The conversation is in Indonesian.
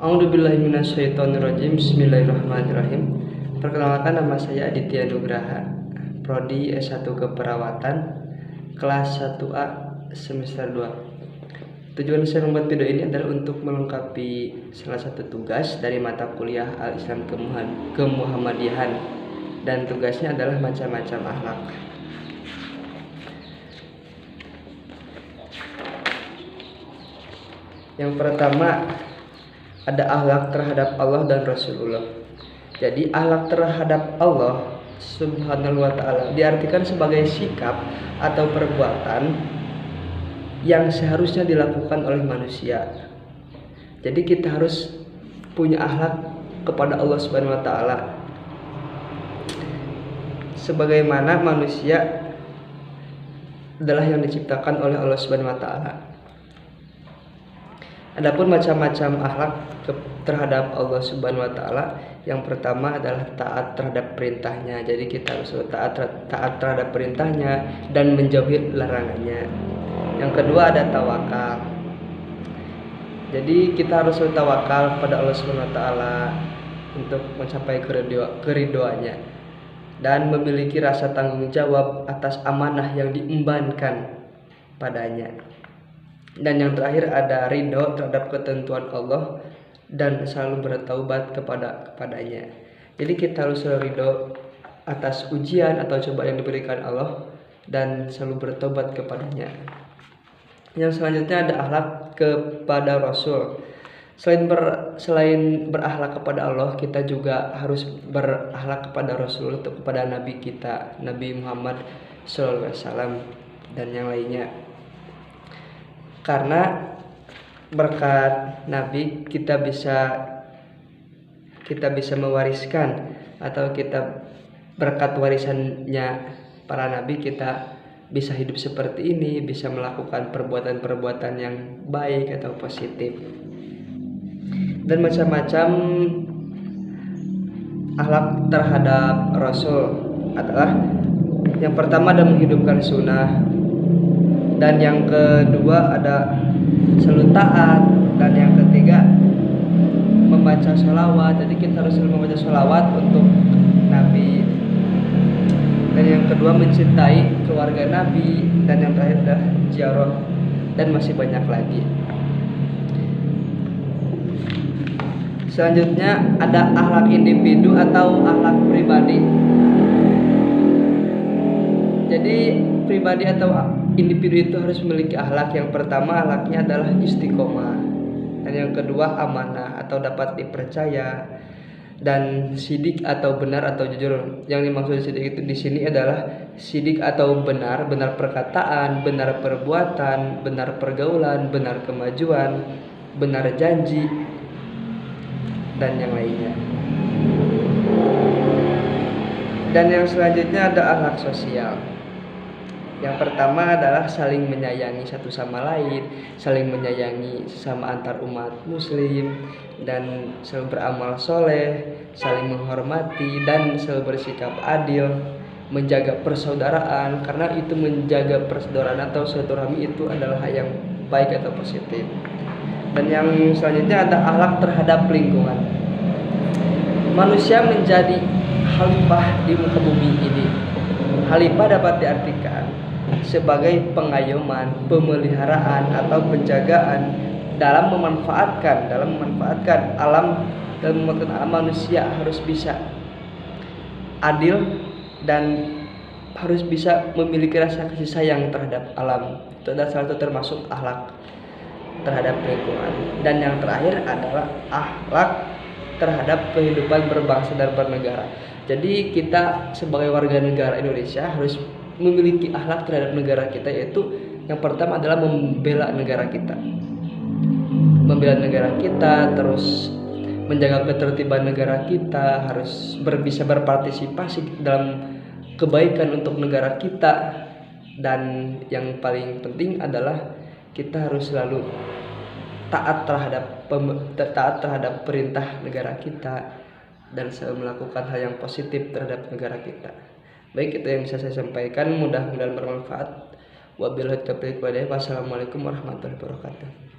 A'udzubillahiminasyaitonirrajim. Bismillahirrahmanirrahim. Perkenalkan, nama saya Aditya Nugraha, Prodi S1 Keperawatan, kelas 1A semester 2. Tujuan saya membuat video ini adalah untuk melengkapi salah satu tugas dari mata kuliah Al-Islam Kemuhammadiyahan, dan tugasnya adalah macam-macam akhlak. Yang pertama, ada akhlak terhadap Allah dan Rasulullah. Jadi akhlak terhadap Allah Subhanahu wa ta'ala diartikan sebagai sikap atau perbuatan yang seharusnya dilakukan oleh manusia. Jadi kita harus punya akhlak kepada Allah Subhanahu wa ta'ala sebagaimana manusia adalah yang diciptakan oleh Allah Subhanahu wa ta'ala. Adapun macam-macam akhlak terhadap Allah Subhanahu wa ta'ala, yang pertama adalah taat terhadap perintahnya. Jadi kita harus taat terhadap perintahnya dan menjauhi larangannya. Yang kedua ada tawakal. Jadi kita harus bertawakal kepada Allah Subhanahu wa ta'ala untuk mencapai keridhoannya dan memiliki rasa tanggung jawab atas amanah yang diembankan padanya. Dan yang terakhir ada ridho terhadap ketentuan Allah dan selalu bertaubat kepadanya. Jadi kita harus selalu ridho atas ujian atau cobaan yang diberikan Allah dan selalu bertobat kepadanya. Yang selanjutnya ada akhlak kepada Rasul. Selain berakhlak kepada Allah, kita juga harus berakhlak kepada Rasul, atau kepada Nabi kita, Nabi Muhammad SAW dan yang lainnya. Karena berkat Nabi kita bisa mewariskan, atau kita berkat warisannya para Nabi kita bisa hidup seperti ini, bisa melakukan perbuatan-perbuatan yang baik atau positif. Dan macam-macam akhlak terhadap Rasul adalah yang pertama ada menghidupkan sunnah, dan yang kedua ada selalu taat, dan yang ketiga membaca sholawat. Jadi kita harus selalu membaca sholawat untuk Nabi. Dan yang kedua mencintai keluarga Nabi, dan yang terakhir adalah ziarah, dan masih banyak lagi. Selanjutnya ada akhlak individu atau akhlak pribadi. Jadi pribadi atau individu itu harus memiliki akhlak. Yang pertama akhlaknya adalah istiqomah, dan yang kedua amanah atau dapat dipercaya, dan sidik atau benar atau jujur. Yang dimaksud sidik itu di sini adalah sidik atau benar perkataan, benar perbuatan, benar pergaulan, benar kemajuan, benar janji, dan yang lainnya. Dan yang selanjutnya ada akhlak sosial. Yang pertama adalah saling menyayangi satu sama lain, saling menyayangi sesama antar umat muslim, dan selalu beramal soleh, saling menghormati, dan selalu bersikap adil, menjaga persaudaraan, karena itu menjaga persaudaraan atau silaturahmi itu adalah hal yang baik atau positif. Dan yang selanjutnya ada akhlak terhadap lingkungan. Manusia menjadi khalifah di muka bumi ini. Khalifah dapat diartikan sebagai pengayoman, pemeliharaan, atau penjagaan dalam memanfaatkan alam. Dalam memanfaatkan alam, manusia harus bisa adil dan harus bisa memiliki rasa kasih sayang terhadap alam. Itu adalah salah satu termasuk akhlak terhadap lingkungan. Dan yang terakhir adalah akhlak terhadap kehidupan berbangsa dan bernegara. Jadi kita sebagai warga negara Indonesia harus memiliki akhlak terhadap negara kita, yaitu yang pertama adalah membela negara kita, terus menjaga ketertiban negara kita, harus bisa berpartisipasi dalam kebaikan untuk negara kita, dan yang paling penting adalah kita harus selalu taat terhadap perintah negara kita dan selalu melakukan hal yang positif terhadap negara kita. Baik, itu yang bisa saya sampaikan, mudah-mudahan bermanfaat. Wabillahi taufiq wal hidayah. Wassalamualaikum warahmatullahi wabarakatuh.